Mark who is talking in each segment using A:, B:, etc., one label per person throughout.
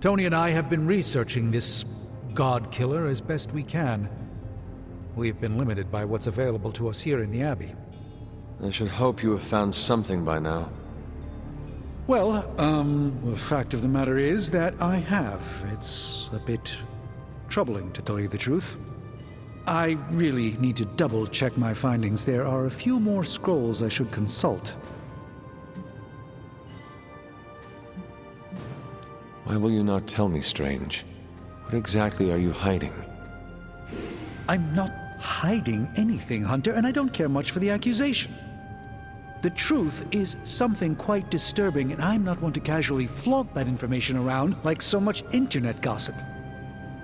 A: Tony and I have been researching this god killer as best we can. We've been limited by what's available to us here in the Abbey.
B: I should hope you have found something by now.
A: Well, the fact of the matter is that I have. It's a bit troubling, to tell you the truth. I really need to double-check my findings. There are a few more scrolls I should consult.
B: Why will you not tell me, Strange? What exactly are you hiding?
A: I'm not hiding anything, Hunter, and I don't care much for the accusation. The truth is something quite disturbing, and I'm not one to casually flaunt that information around like so much internet gossip.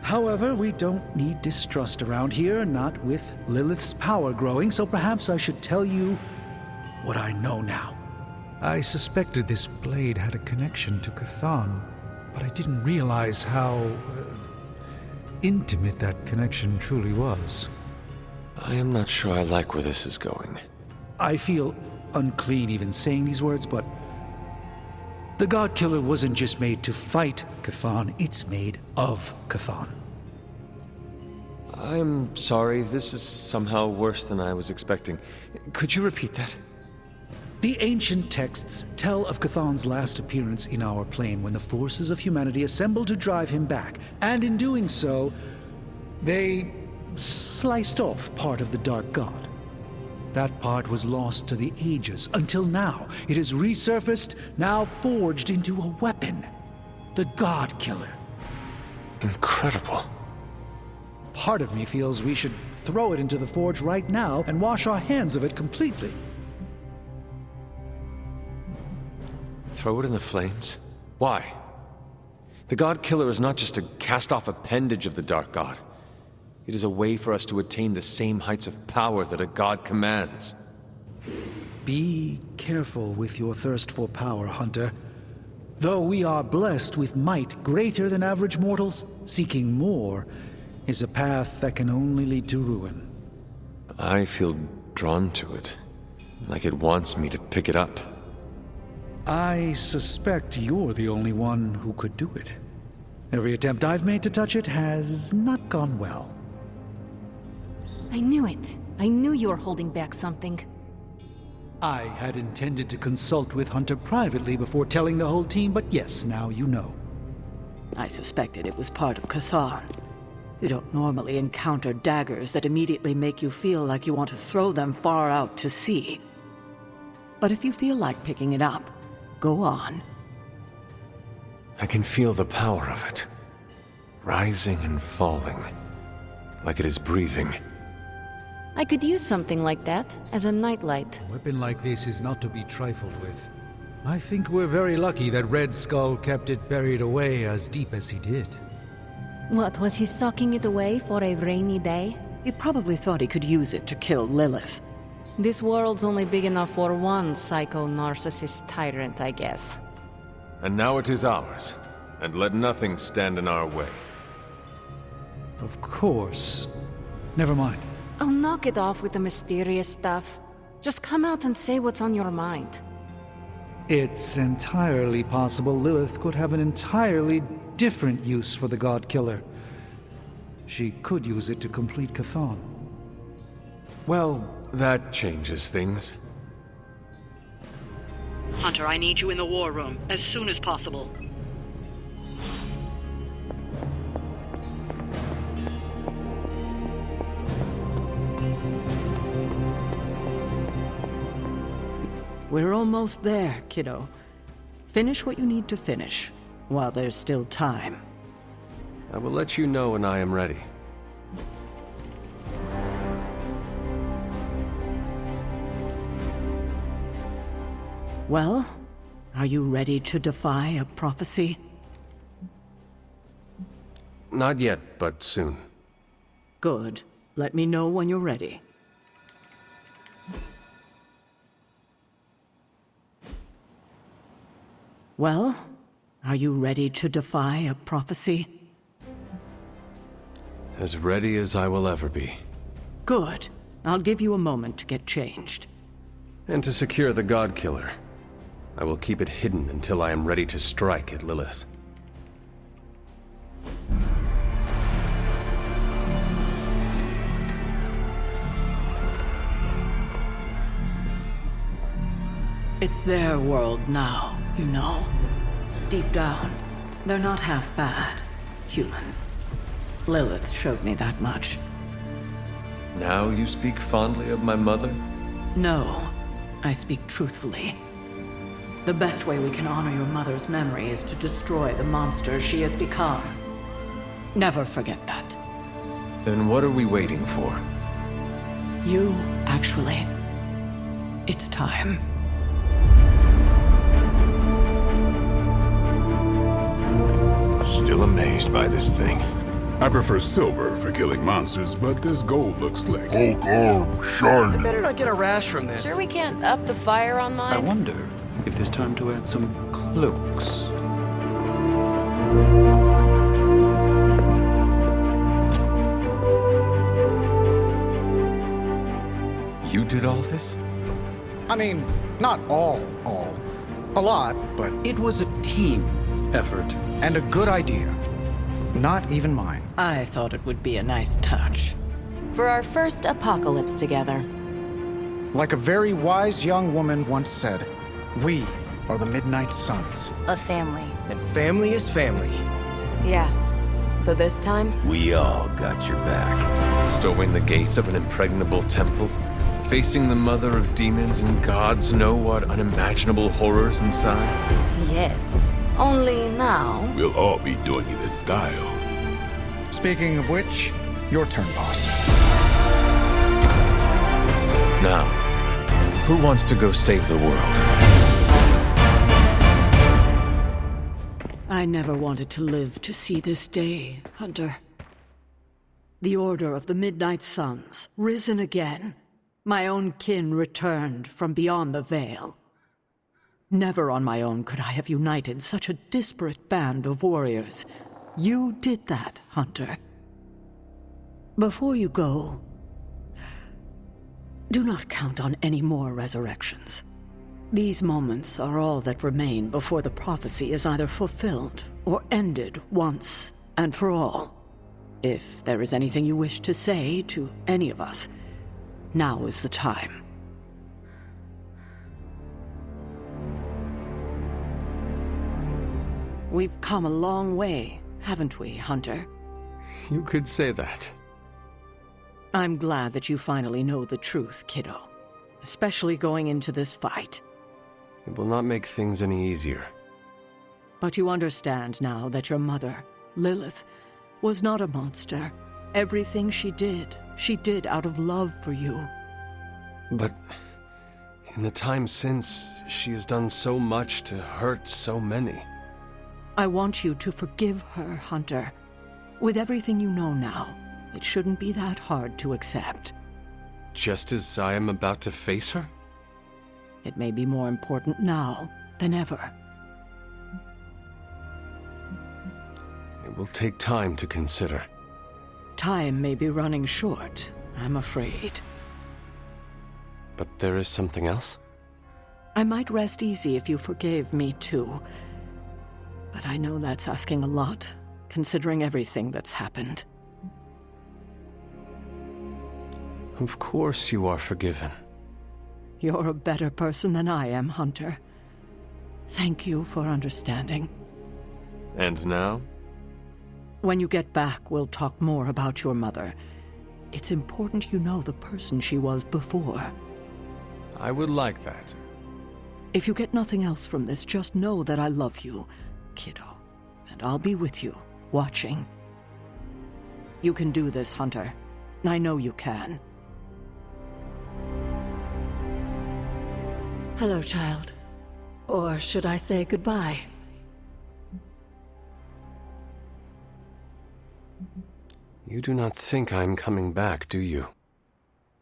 A: However, we don't need distrust around here, not with Lilith's power growing, so perhaps I should tell you what I know now. I suspected this blade had a connection to Cthon, but I didn't realize how intimate that connection truly was.
B: I am not sure I like where this is going.
A: I feel unclean even saying these words, but the God Killer wasn't just made to fight Cthon, it's made of Cthon.
B: I'm sorry, this is somehow worse than I was expecting. Could you repeat that?
A: The ancient texts tell of Cthon's last appearance in our plane when the forces of humanity assembled to drive him back, and in doing so, they sliced off part of the Dark God. That part was lost to the ages, until now. It has resurfaced, now forged into a weapon. The God Killer.
B: Incredible.
A: Part of me feels we should throw it into the forge right now and wash our hands of it completely.
B: Throw it in the flames? Why? The God Killer is not just a cast-off appendage of the Dark God. It is a way for us to attain the same heights of power that a god commands.
A: Be careful with your thirst for power, Hunter. Though we are blessed with might greater than average mortals, seeking more is a path that can only lead to ruin.
B: I feel drawn to it, like it wants me to pick it up.
A: I suspect you're the only one who could do it. Every attempt I've made to touch it has not gone well.
C: I knew it. I knew you were holding back something.
A: I had intended to consult with Hunter privately before telling the whole team, but yes, now you know.
D: I suspected it was part of Cthon. You don't normally encounter daggers that immediately make you feel like you want to throw them far out to sea. But if you feel like picking it up, go on.
B: I can feel the power of it, rising and falling, like it is breathing.
C: I could use something like that as a nightlight.
A: A weapon like this is not to be trifled with. I think we're very lucky that Red Skull kept it buried away as deep as he did.
C: What, was he socking it away for a rainy day?
D: He probably thought he could use it to kill Lilith.
C: This world's only big enough for one psycho-narcissist tyrant, I guess.
B: And now it is ours, and let nothing stand in our way.
A: Of course. Never mind.
C: Oh, knock it off with the mysterious stuff. Just come out and say what's on your mind.
A: It's entirely possible Lilith could have an entirely different use for the God Killer. She could use it to complete Cthon.
B: Well, that changes things.
E: Hunter, I need you in the war room as soon as possible.
D: We're almost there, kiddo. Finish what you need to finish, while there's still time.
B: I will let you know when I am ready.
D: Well, are you ready to defy a prophecy?
B: Not yet, but soon.
D: Good. Let me know when you're ready. Well, are you ready to defy a prophecy?
B: As ready as I will ever be.
D: Good. I'll give you a moment to get changed.
B: And to secure the God Killer, I will keep it hidden until I am ready to strike at Lilith.
D: It's their world now, you know. Deep down, they're not half bad. Humans. Lilith showed me that much.
B: Now you speak fondly of my mother?
D: No, I speak truthfully. The best way we can honor your mother's memory is to destroy the monster she has become. Never forget that.
B: Then what are we waiting for?
D: You, actually. It's time.
F: Still amazed by this thing.
G: I prefer silver for killing monsters, but this gold looks slick.
F: Hulk arm, shiny.
H: Better not get a rash from this.
C: Sure we can't up the fire on mine?
A: I wonder if there's time to add some cloaks.
B: You did all this?
H: I mean, not all. A lot, but
A: It was a team effort.
H: and a good idea. Not even mine.
D: I thought it would be a nice touch.
C: For our first apocalypse together.
H: Like a very wise young woman once said, we are the Midnight Suns.
C: A family.
H: And family is family.
C: Yeah. So this time,
F: We all got your back.
B: Storming the gates of an impregnable temple? Facing the mother of demons and gods know what unimaginable horrors inside?
C: yes. Only now,
G: We'll all be doing it in style.
H: Speaking of which, your turn, boss.
B: Now, who wants to go save the world?
D: I never wanted to live to see this day, Hunter. The Order of the Midnight Suns, risen again. My own kin returned from beyond the veil. Never on my own could I have united such a disparate band of warriors. You did that, Hunter. Before you go, do not count on any more resurrections. These moments are all that remain before the prophecy is either fulfilled or ended once and for all. If there is anything you wish to say to any of us, now is the time. We've come a long way, haven't we, Hunter?
B: You could say that.
D: I'm glad that you finally know the truth, kiddo. Especially going into this fight.
B: It will not make things any easier.
D: But you understand now that your mother, Lilith, was not a monster. Everything she did out of love for you.
B: But in the time since, she has done so much to hurt so many.
D: I want you to forgive her, Hunter. With everything you know now, it shouldn't be that hard to accept.
B: Just as I am about to face her?
D: It may be more important now than ever.
B: It will take time to consider.
D: Time may be running short, I'm afraid.
B: But there is something else?
D: I might rest easy if you forgave me too. But I know that's asking a lot, considering everything that's happened.
B: Of course you are forgiven.
D: You're a better person than I am, Hunter. Thank you for understanding.
B: And now?
D: When you get back, we'll talk more about your mother. It's important you know the person she was before.
B: I would like that.
D: If you get nothing else from this, just know that I love you, kiddo. And I'll be with you, watching. You can do this, Hunter. I know you can.
I: Hello, child. Or should I say goodbye?
B: You do not think I'm coming back, do you?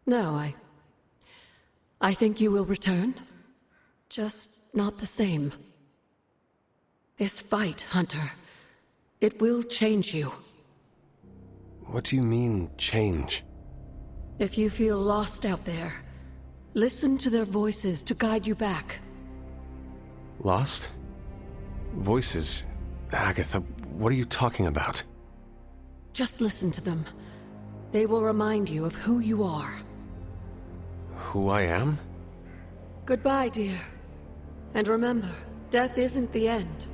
I: No, I think you will return. Just not the same. This fight, Hunter, it will change you.
B: What do you mean, change?
I: If you feel lost out there, listen to their voices to guide you back.
B: Lost? Voices? Agatha, what are you talking about?
I: Just listen to them. They will remind you of who you are.
B: Who I am?
I: Goodbye, dear. And remember, death isn't the end.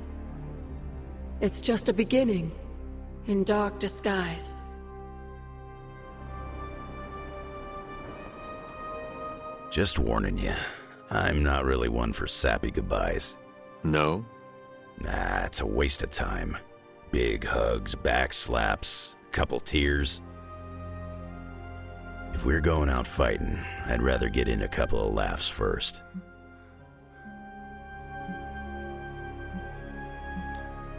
I: It's just a beginning, in dark disguise.
F: Just warning you, I'm not really one for sappy goodbyes.
B: No?
F: Nah, it's a waste of time. Big hugs, back slaps, a couple tears. If we're going out fighting, I'd rather get in a couple of laughs first.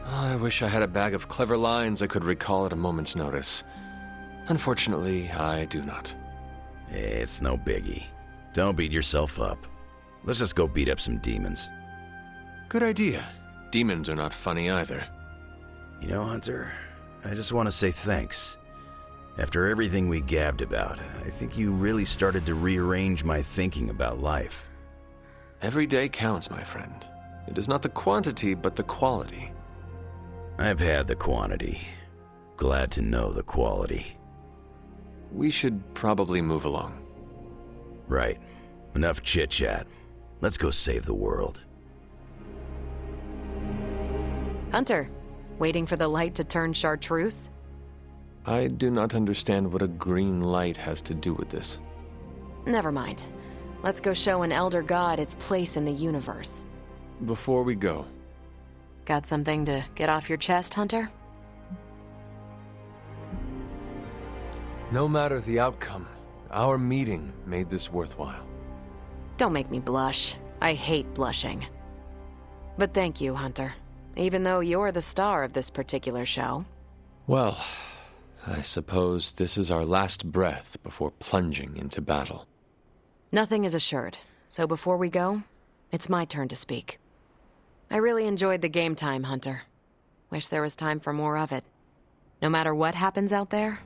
B: I wish I had a bag of clever lines I could recall at a moment's notice. Unfortunately, I do not.
F: It's no biggie. Don't beat yourself up. Let's just go beat up some demons.
B: Good idea. Demons are not funny either.
F: You know, Hunter, I just want to say thanks. After everything we gabbed about, I think you really started to rearrange my thinking about life.
B: Every day counts, my friend. It is not the quantity, but the quality.
F: I've had the quantity. Glad to know the quality.
B: We should probably move along.
F: Right. Enough chit-chat. Let's go save the world.
C: Hunter, waiting for the light to turn chartreuse?
B: I do not understand what a green light has to do with this.
C: Never mind. Let's go show an elder god its place in the universe.
B: Before we go,
C: Got something to get off your chest, Hunter?
B: no matter the outcome, our meeting made this worthwhile.
C: Don't make me blush. I hate blushing. But thank you, Hunter. Even though you're the star of this particular show.
B: Well, I suppose this is our last breath before plunging into battle.
C: Nothing is assured, so before we go, it's my turn to speak. I really enjoyed the game time, Hunter. Wish there was time for more of it. No matter what happens out there,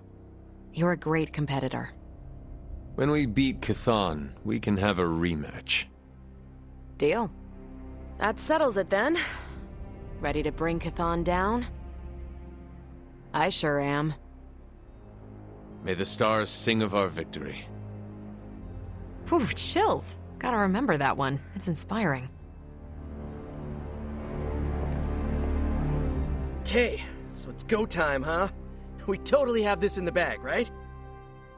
C: you're a great competitor.
B: When we beat Chthon, we can have a rematch.
C: Deal. That settles it then. Ready to bring Chthon down? I sure am.
B: May the stars sing of our victory.
C: Whew, chills. Gotta remember that one. It's inspiring.
J: Okay, so it's go time, huh? We totally have this in the bag, right?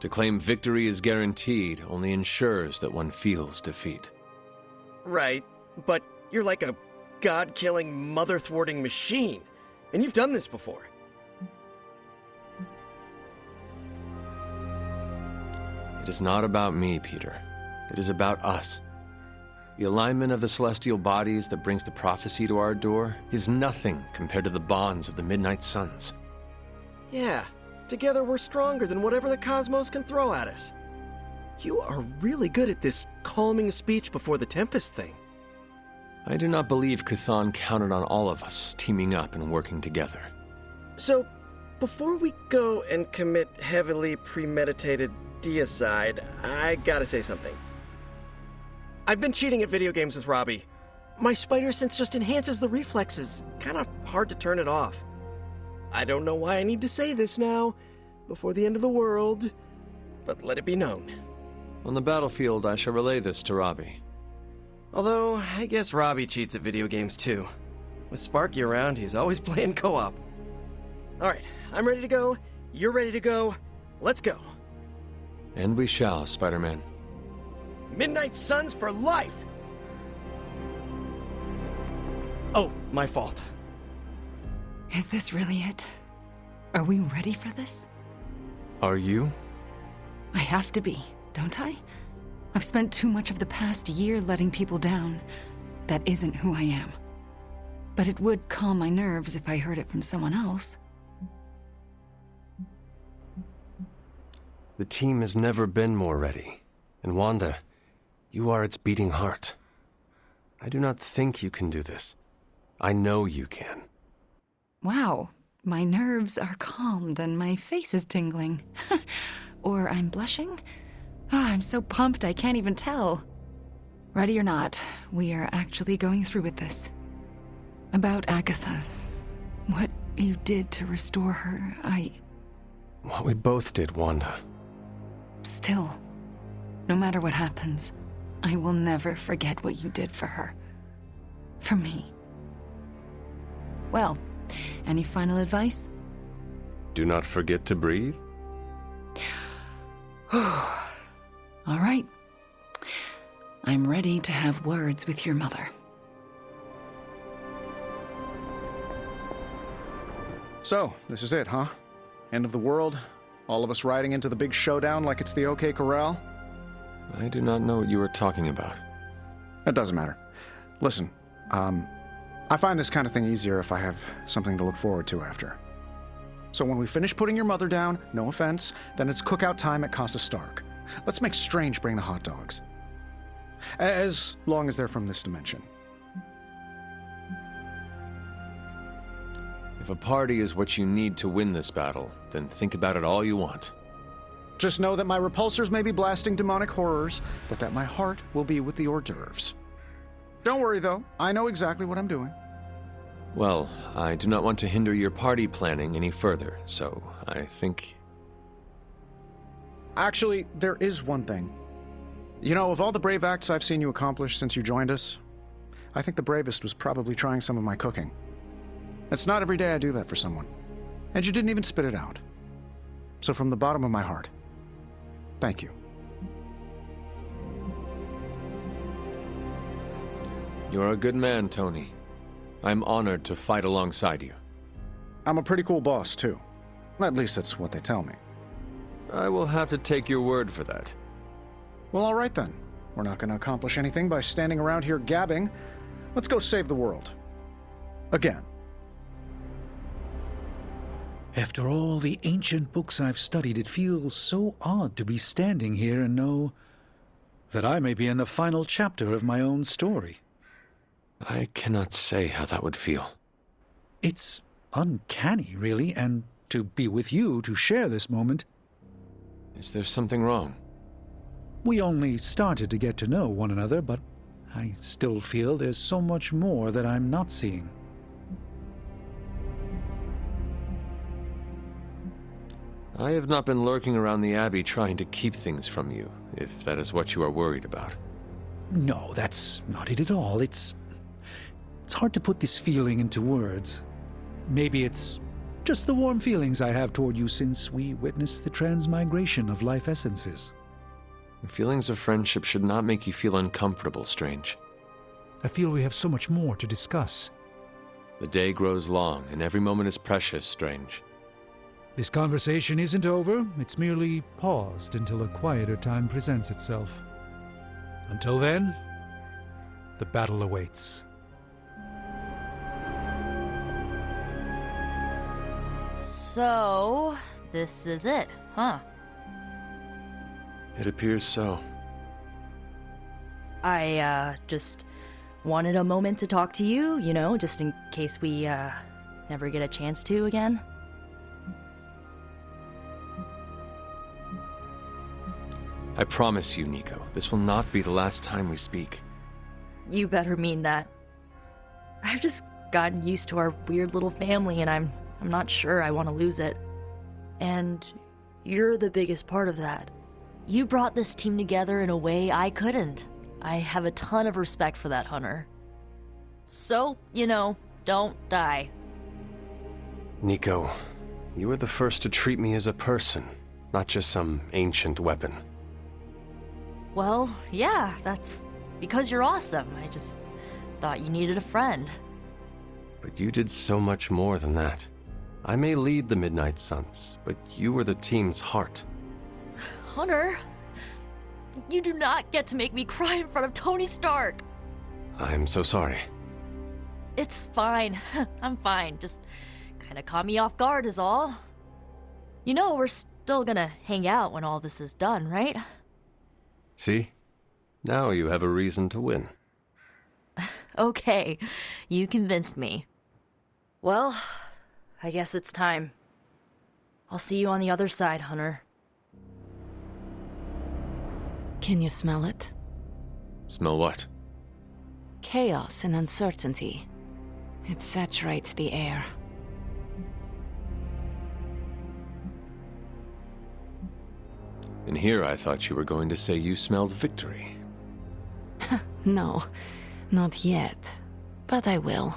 B: To claim victory is guaranteed only ensures that one feels defeat.
J: Right, but you're like a god-killing, mother-thwarting machine. And you've done this before.
B: It is not about me, Peter. It is about us. The alignment of the celestial bodies that brings the prophecy to our door is nothing compared to the bonds of the Midnight Suns.
J: Yeah, together we're stronger than whatever the cosmos can throw at us. You are really good at this calming speech before the Tempest thing.
B: I do not believe Chthon counted on all of us teaming up and working together.
J: So, before we go and commit heavily premeditated deicide, I gotta say something. I've been cheating at video games with Robbie. My spider sense just enhances the reflexes. Kinda hard to turn it off. I don't know why I need to say this now, before the end of the world, but let it be known.
B: On the battlefield, I shall relay this to Robbie.
J: Although, I guess Robbie cheats at video games too. With Sparky around, he's always playing co-op. Alright, I'm ready to go. You're ready to go. Let's go.
B: And we shall, Spider-Man.
J: Midnight Suns for life! Oh, my fault.
K: Is this really it? Are we ready for this?
B: Are you?
K: I have to be, don't I? I've spent too much of the past year letting people down. That isn't who I am. But it would calm my nerves if I heard it from someone else.
B: The team has never been more ready. And Wanda, you are its beating heart. I do not think you can do this. I know you can.
K: Wow, my nerves are calmed and my face is tingling. Or I'm blushing? I'm so pumped I can't even tell. Ready or not, we are actually going through with this. About Agatha. What you did to restore her,
B: what we both did, Wanda.
K: Still, no matter what happens, I will never forget what you did for her. For me. Well, any final advice?
B: Do not forget to breathe.
K: All right. I'm ready to have words with your mother.
H: So, this is it, huh? End of the world? All of us riding into the big showdown like it's the OK Corral?
B: I do not know what you are talking about.
H: It doesn't matter. Listen, I find this kind of thing easier if I have something to look forward to after. So when we finish putting your mother down, no offense, then it's cookout time at Casa Stark. Let's make Strange bring the hot dogs. As long as they're from this dimension.
B: If a party is what you need to win this battle, then think about it all you want.
H: Just know that my repulsors may be blasting demonic horrors, but that my heart will be with the hors d'oeuvres. Don't worry, though. I know exactly what I'm doing.
B: Well, I do not want to hinder your party planning any further, so I think...
H: Actually, there is one thing. You know, of all the brave acts I've seen you accomplish since you joined us, I think the bravest was probably trying some of my cooking. It's not every day I do that for someone. And you didn't even spit it out. So from the bottom of my heart, thank you.
B: You're a good man, Tony. I'm honored to fight alongside you.
H: I'm a pretty cool boss, too. At least that's what they tell me.
B: I will have to take your word for that.
H: Well, all right then. We're not going to accomplish anything by standing around here gabbing. Let's go save the world. Again.
A: After all the ancient books I've studied, it feels so odd to be standing here and know that I may be in the final chapter of my own story.
B: I cannot say how that would feel.
A: It's uncanny, really, and to be with you to share this moment.
B: Is there something wrong?
A: We only started to get to know one another, but I still feel there's so much more that I'm not seeing.
B: I have not been lurking around the Abbey trying to keep things from you, if that is what you are worried about.
A: No, that's not it at all. It's hard to put this feeling into words. Maybe it's just the warm feelings I have toward you since we witnessed the transmigration of life essences.
B: Feelings of friendship should not make you feel uncomfortable, Strange.
A: I feel we have so much more to discuss.
B: The day grows long, and every moment is precious, Strange.
A: This conversation isn't over. It's merely paused until a quieter time presents itself. Until then, the battle awaits.
L: So, this is it, huh?
B: It appears so.
L: I, just wanted a moment to talk to you, you know, just in case we, never get a chance to again.
B: I promise you, Nico, this will not be the last time we speak.
L: You better mean that. I've just gotten used to our weird little family, and I'm not sure I want to lose it. And you're the biggest part of that. You brought this team together in a way I couldn't. I have a ton of respect for that, Hunter. So, you know, don't die.
B: Nico, you were the first to treat me as a person, not just some ancient weapon.
L: Well, yeah, that's because you're awesome. I just thought you needed a friend.
B: But you did so much more than that. I may lead the Midnight Suns, but you were the team's heart.
L: Hunter, you do not get to make me cry in front of Tony Stark.
B: I'm so sorry.
L: It's fine. I'm fine. Just kind of caught me off guard is all. You know we're still gonna hang out when all this is done, right?
B: See? Now you have a reason to win.
L: Okay, you convinced me. Well, I guess it's time. I'll see you on the other side, Hunter.
M: Can you smell it?
B: Smell what?
M: Chaos and uncertainty. It saturates the air.
B: And here I thought you were going to say you smelled victory.
M: No, not yet. But I will.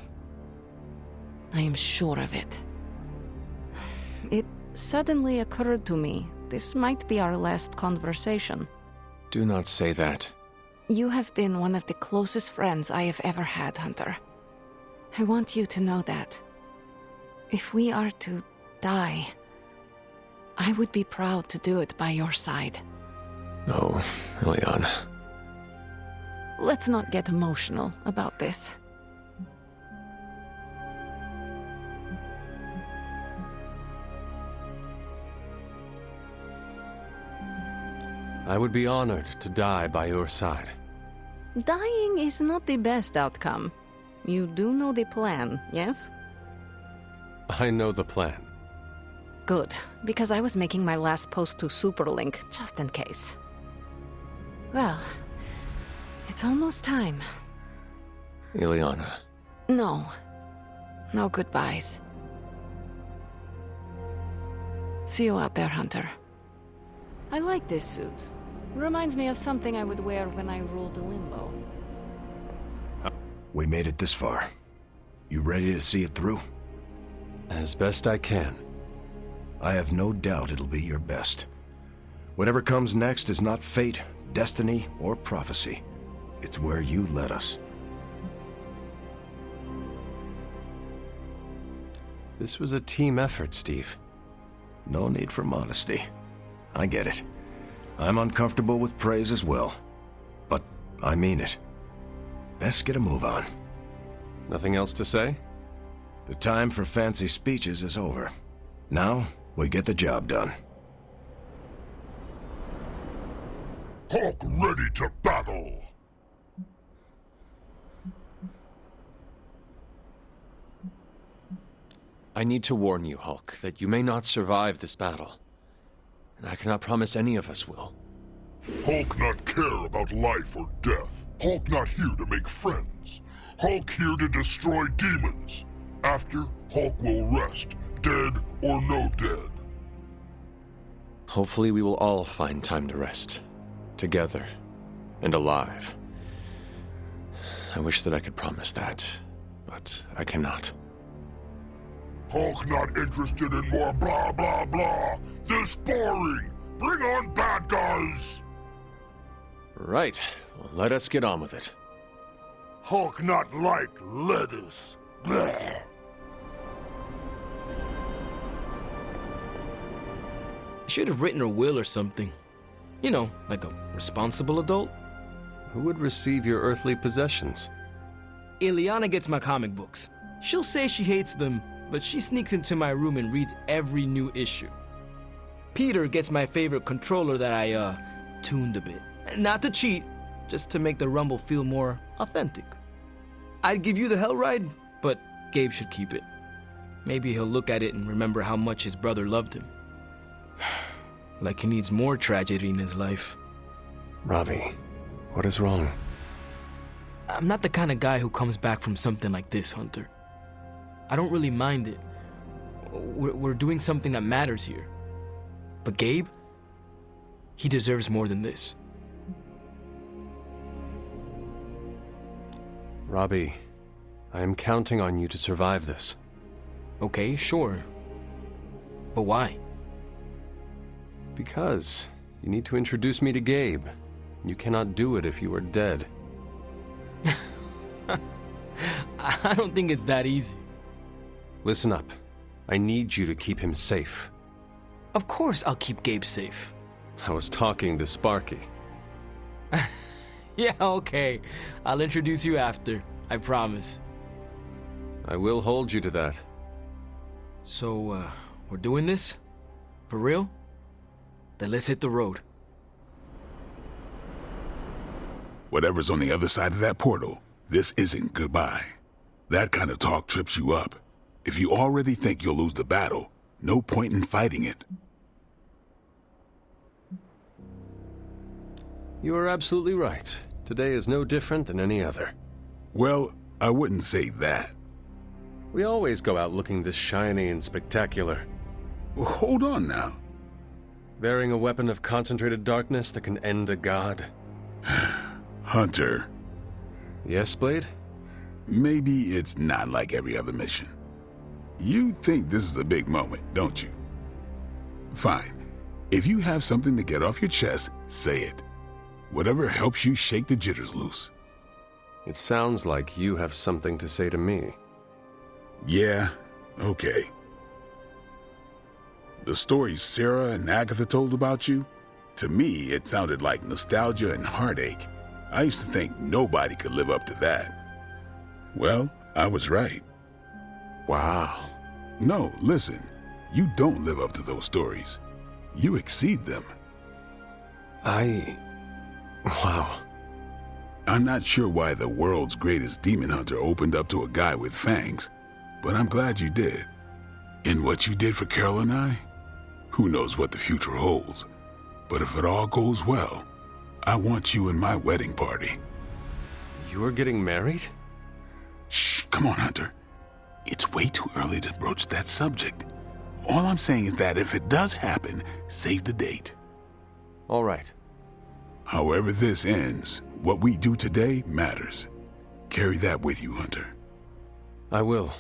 M: I am sure of it. It suddenly occurred to me, this might be our last conversation.
B: Do not say that.
M: You have been one of the closest friends I have ever had, Hunter. I want you to know that. If we are to die, I would be proud to do it by your side.
B: Oh, Ileana.
M: Let's not get emotional about this.
B: I would be honored to die by your side.
M: Dying is not the best outcome. You do know the plan, yes?
B: I know the plan.
M: Good, because I was making my last post to Superlink, just in case. Well, it's almost time.
B: Ileana.
M: No. No goodbyes. See you out there, Hunter. I like this suit. Reminds me of something I would wear when I ruled Limbo.
F: We made it this far. You ready to see it through?
B: As best I can.
F: I have no doubt it'll be your best. Whatever comes next is not fate, destiny, or prophecy. It's where you led us.
B: This was a team effort, Steve.
F: No need for modesty. I get it. I'm uncomfortable with praise as well. But I mean it. Best get a move on.
B: Nothing else to say?
F: The time for fancy speeches is over. Now, we get the job done.
G: Hulk ready to battle!
B: I need to warn you, Hulk, that you may not survive this battle. And I cannot promise any of us will.
G: Hulk not care about life or death. Hulk not here to make friends. Hulk here to destroy demons. After, Hulk will rest, dead or no dead.
B: Hopefully we will all find time to rest. Together. And alive. I wish that I could promise that, but I cannot.
G: Hulk not interested in more blah blah blah. This boring. Bring on bad guys.
B: Right. Well, let us get on with it.
G: Hulk not like lettuce. Blah.
N: Should have written a will or something. You know, like a responsible adult.
B: Who would receive your earthly possessions?
N: Ileana gets my comic books. She'll say she hates them, but she sneaks into my room and reads every new issue. Peter gets my favorite controller that I, tuned a bit. Not to cheat, just to make the rumble feel more authentic. I'd give you the hell ride, but Gabe should keep it. Maybe he'll look at it and remember how much his brother loved him. Like he needs more tragedy in his life.
B: Robbie, what is wrong?
N: I'm not the kind of guy who comes back from something like this, Hunter. I don't really mind it. We're doing something that matters here. But Gabe, he deserves more than this.
B: Robbie, I am counting on you to survive this.
N: Okay, sure. But why?
B: Because you need to introduce me to Gabe. You cannot do it if you are dead.
N: I don't think it's that easy.
B: Listen up. I need you to keep him safe.
N: Of course I'll keep Gabe safe.
B: I was talking to Sparky.
N: Yeah, okay. I'll introduce you after. I promise.
B: I will hold you to that.
N: So, we're doing this? For real? Then let's hit the road.
G: Whatever's on the other side of that portal, this isn't goodbye. That kind of talk trips you up. If you already think you'll lose the battle, no point in fighting it.
B: You are absolutely right. Today is no different than any other.
G: Well, I wouldn't say that.
B: We always go out looking this shiny and spectacular.
G: Hold on now.
B: Bearing a weapon of concentrated darkness that can end a god.
O: Hunter.
B: Yes, Blade?
O: Maybe it's not like every other mission. You think this is a big moment, don't you? Fine. If you have something to get off your chest, say it. Whatever helps you shake the jitters loose.
B: It sounds like you have something to say to me.
O: Yeah, okay. The stories Sarah and Agatha told about you, to me it sounded like nostalgia and heartache. I used to think nobody could live up to that. Well, I was right.
B: Wow.
O: No, listen. You don't live up to those stories. You exceed them.
B: Wow.
O: I'm not sure why the world's greatest demon hunter opened up to a guy with fangs, but I'm glad you did. And what you did for Carol and I? Who knows what the future holds. But if it all goes well, I want you in my wedding party.
B: You're getting married?
O: Shh, come on, Hunter. It's way too early to broach that subject. All I'm saying is that if it does happen, save the date.
B: All right.
O: However this ends, what we do today matters. Carry that with you, Hunter.
B: I will.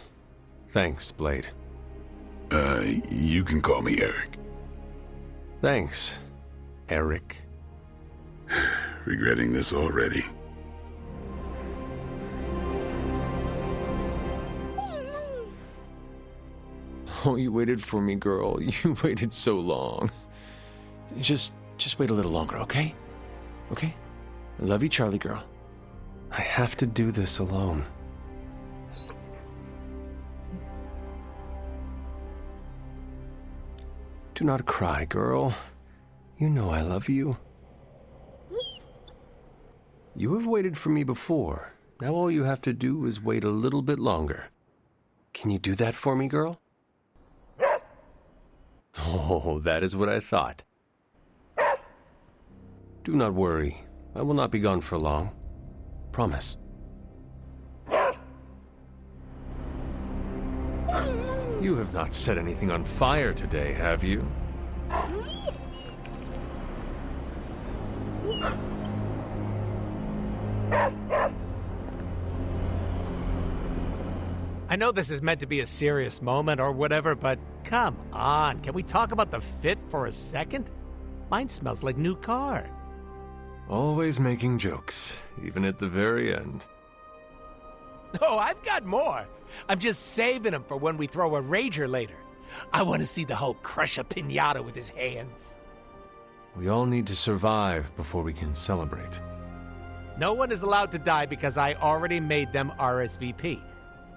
B: Thanks, Blade.
O: You can call me Eric.
B: Thanks, Eric.
O: Regretting this already.
B: Oh, you waited for me, girl. You waited so long. Just wait a little longer, okay? Okay? I love you, Charlie girl. I have to do this alone. Do not cry, girl. You know I love you. You have waited for me before. Now all you have to do is wait a little bit longer. Can you do that for me, girl? Oh, that is what I thought. Do not worry. I will not be gone for long. Promise. You have not set anything on fire today, have you?
P: I know this is meant to be a serious moment or whatever, but come on, can we talk about the fit for a second? Mine smells like new car.
B: Always making jokes, even at the very end.
P: Oh, I've got more. I'm just saving them for when we throw a rager later. I want to see the Hulk crush a piñata with his hands.
B: We all need to survive before we can celebrate.
P: No one is allowed to die because I already made them RSVP.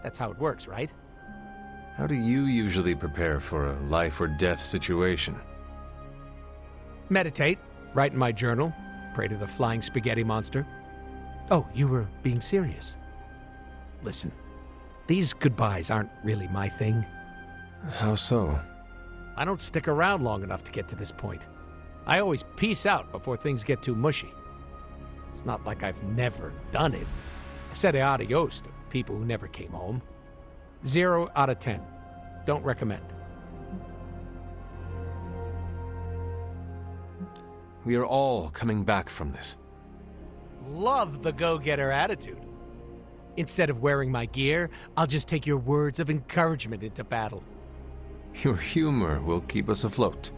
P: That's how it works, right?
B: How do you usually prepare for a life or death situation?
P: Meditate, write in my journal, pray to the flying spaghetti monster. Oh, you were being serious. Listen, these goodbyes aren't really my thing.
B: How so?
P: I don't stick around long enough to get to this point. I always peace out before things get too mushy. It's not like I've never done it. I've said adios to people who never came home. 0 out of 10. Don't recommend.
B: We are all coming back from this.
P: Love the go-getter attitude. Instead of wearing my gear, I'll just take your words of encouragement into battle.
B: Your humor will keep us afloat.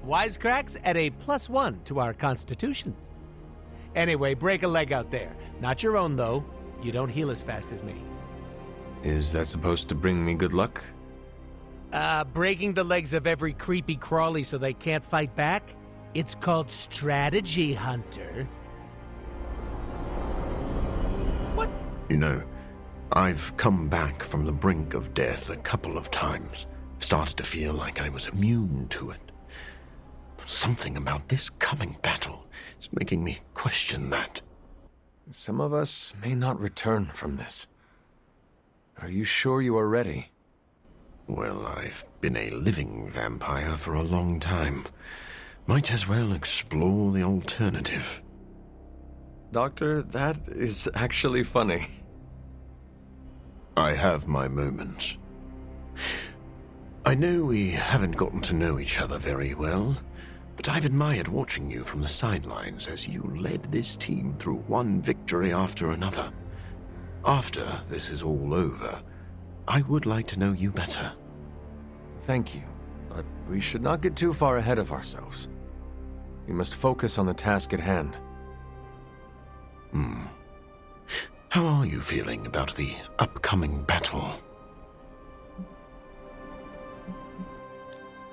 P: Wisecracks at a +1 to our constitution. Anyway, break a leg out there. Not your own, though. You don't heal as fast as me.
B: Is that supposed to bring me good luck?
P: Breaking the legs of every creepy crawly so they can't fight back? It's called strategy, Hunter. What?
Q: You know, I've come back from the brink of death a couple of times. Started to feel like I was immune to it. Something about this coming battle is making me question that.
B: Some of us may not return from this. Are you sure you are ready?
Q: Well, I've been a living vampire for a long time. Might as well explore the alternative.
B: Doctor, that is actually funny.
Q: I have my moments. I know we haven't gotten to know each other very well, but I've admired watching you from the sidelines as you led this team through one victory after another. After this is all over, I would like to know you better.
B: Thank you, but we should not get too far ahead of ourselves. We must focus on the task at hand.
Q: How are you feeling about the upcoming battle?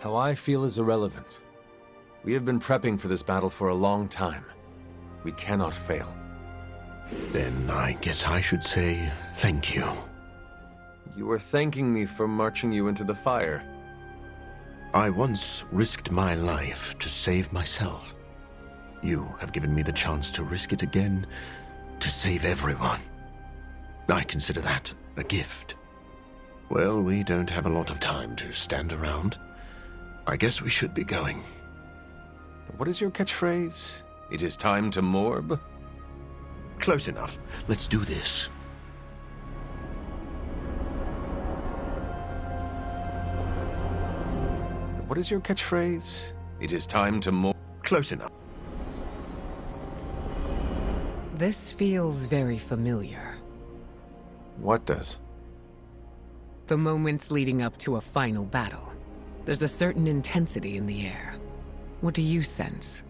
B: How I feel is irrelevant. We have been prepping for this battle for a long time. We cannot fail.
Q: Then I guess I should say thank you.
B: You are thanking me for marching you into the fire.
Q: I once risked my life to save myself. You have given me the chance to risk it again, to save everyone. I consider that a gift. Well, we don't have a lot of time to stand around. I guess we should be going.
B: What is your catchphrase? It is time to morb?
Q: Close enough. Let's do this.
B: What is your catchphrase? It is time to morb.
Q: Close enough.
R: This feels very familiar.
B: What does?
R: The moments leading up to a final battle. There's a certain intensity in the air. What do you sense?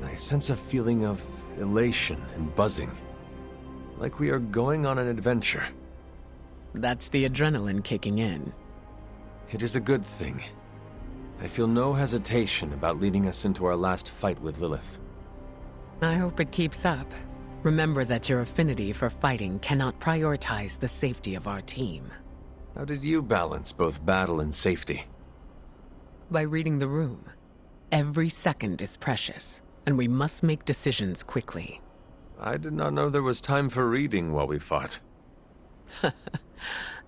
B: I sense a feeling of elation and buzzing. Like we are going on an adventure.
R: That's the adrenaline kicking in.
B: It is a good thing. I feel no hesitation about leading us into our last fight with Lilith.
R: I hope it keeps up. Remember that your affinity for fighting cannot prioritize the safety of our team.
B: How did you balance both battle and safety?
R: By reading the room. Every second is precious, and we must make decisions quickly.
B: I did not know there was time for reading while we fought.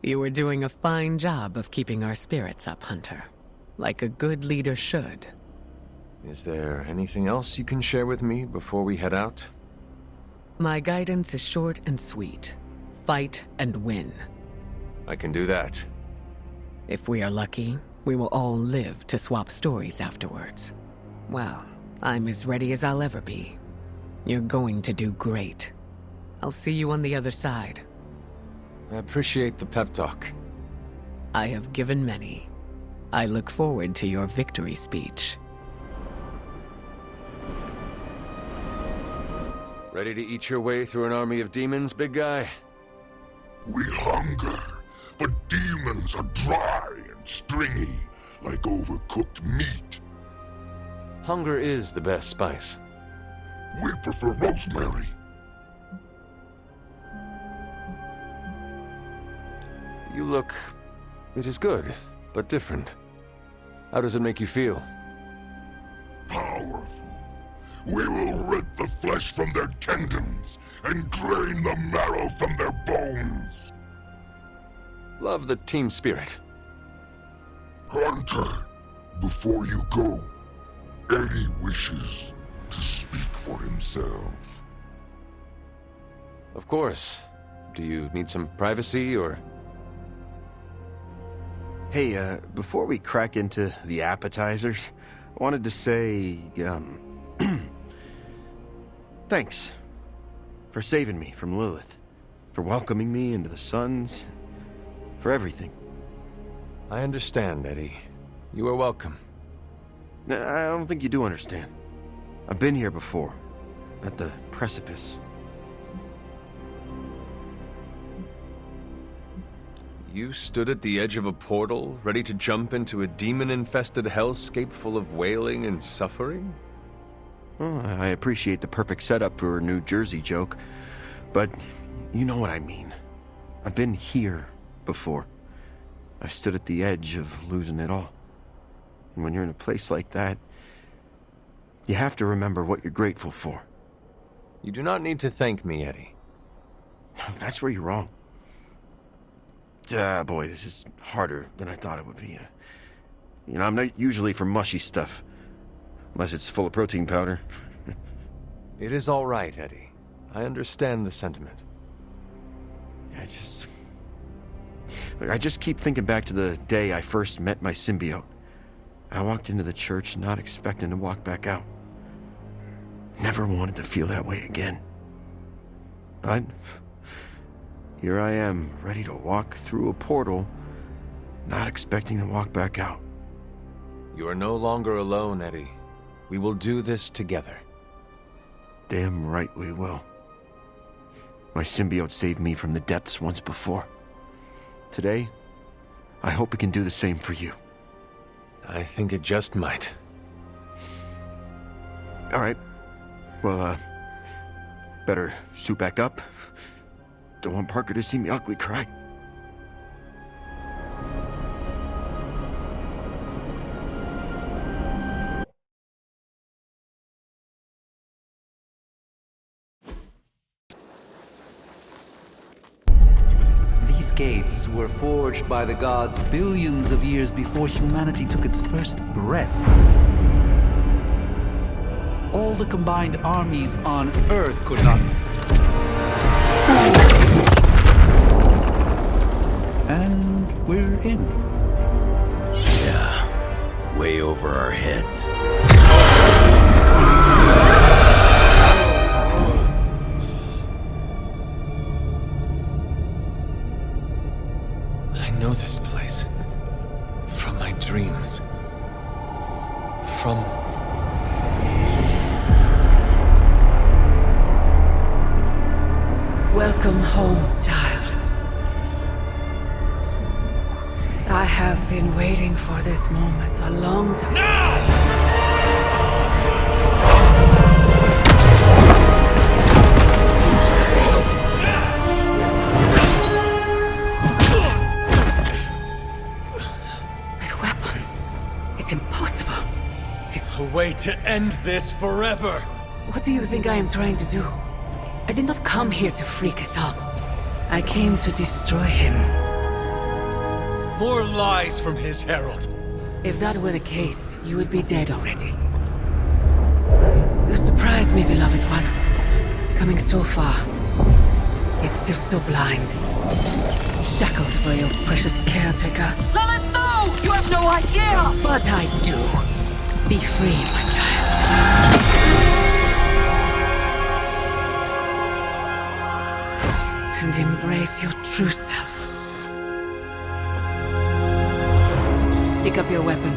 R: You were doing a fine job of keeping our spirits up, Hunter. Like a good leader should.
B: Is there anything else you can share with me before we head out?
R: My guidance is short and sweet. Fight and win.
B: I can do that.
R: If we are lucky, we will all live to swap stories afterwards. Well, I'm as ready as I'll ever be. You're going to do great. I'll see you on the other side.
B: I appreciate the pep talk.
R: I have given many. I look forward to your victory speech.
B: Ready to eat your way through an army of demons, big guy?
G: We hunger, but demons are dry and stringy, like overcooked meat.
B: Hunger is the best spice.
G: We prefer rosemary.
B: You look... it is good, but different. How does it make you feel?
G: Powerful. We will rip the flesh from their tendons and drain the marrow from their bones.
B: Love the team spirit.
G: Hunter, before you go, Eddie wishes to speak for himself.
B: Of course. Do you need some privacy, or...?
F: Hey, before we crack into the appetizers, I wanted to say, thanks for saving me from Lilith, for welcoming me into the Suns, for everything.
B: I understand, Eddie. You are welcome.
F: I don't think you do understand. I've been here before, at the precipice.
B: You stood at the edge of a portal, ready to jump into a demon-infested hellscape full of wailing and suffering?
F: Well, I appreciate the perfect setup for a New Jersey joke, but you know what I mean. I've been here before. I stood at the edge of losing it all. And when you're in a place like that, you have to remember what you're grateful for.
B: You do not need to thank me, Eddie.
F: That's where you're wrong. Boy, this is harder than I thought it would be. You know, I'm not usually for mushy stuff. Unless it's full of protein powder.
B: It is all right, Eddie. I understand the sentiment.
F: I just... I just keep thinking back to the day I first met my symbiote. I walked into the church not expecting to walk back out. Never wanted to feel that way again. But here I am, ready to walk through a portal, not expecting to walk back out.
B: You are no longer alone, Eddie. We will do this together.
F: Damn right we will. My symbiote saved me from the depths once before. Today, I hope it can do the same for you.
B: I think it just might.
F: All right. Well, better suit back up. Don't want Parker to see me ugly cry.
S: These gates were forged by the gods billions of years before humanity took its first breath. All the combined armies on Earth could not...
A: And we're in.
T: Yeah, way over our heads.
B: I know this place. From my dreams. From...
I: Welcome home, child. I have been waiting for this moment a long time. That weapon, it's impossible.
N: It's a way to end this forever.
I: What do you think I am trying to do? I did not come here to free Cathal. I came to destroy him.
N: More lies from his herald.
I: If that were the case, you would be dead already. You surprised me, beloved one. Coming so far, yet still so blind. Shackled by your precious caretaker.
E: Lilith, no! You have no idea!
I: But I do. Be free, my child. And embrace your true self. Pick up your weapon.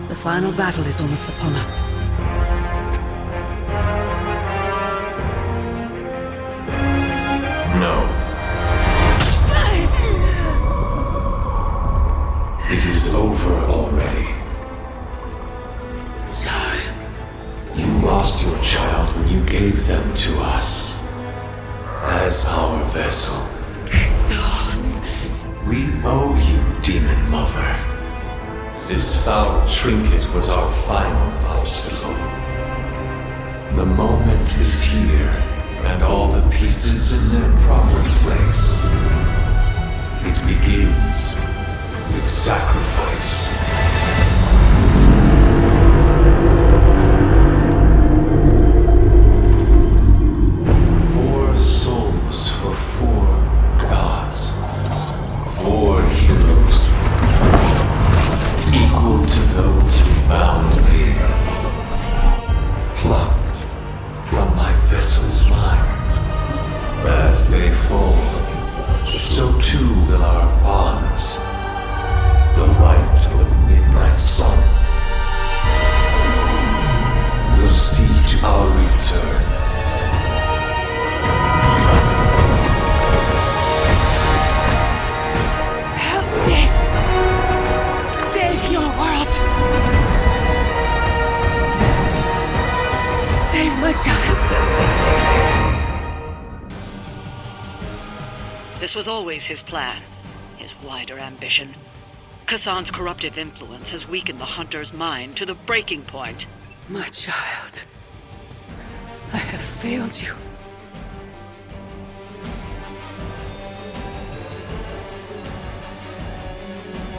I: The final battle is almost upon us.
T: No. It is over already.
I: Child.
T: You lost your child when you gave them to us. As our vessel. We owe you, Demon Mother. This foul trinket was our final obstacle. The moment is here, and all the pieces in their proper place. It begins with sacrifice. 4 souls for 4 gods. 4 heroes, equal to those who bound me, plucked from my vessel's mind. As they fall, so too will our bonds, the light of the midnight sun, will see to our return.
I: Save your world! Save my child!
E: This was always his plan, his wider ambition. Kazan's corruptive influence has weakened the Hunter's mind to the breaking point.
I: My child, I have failed you.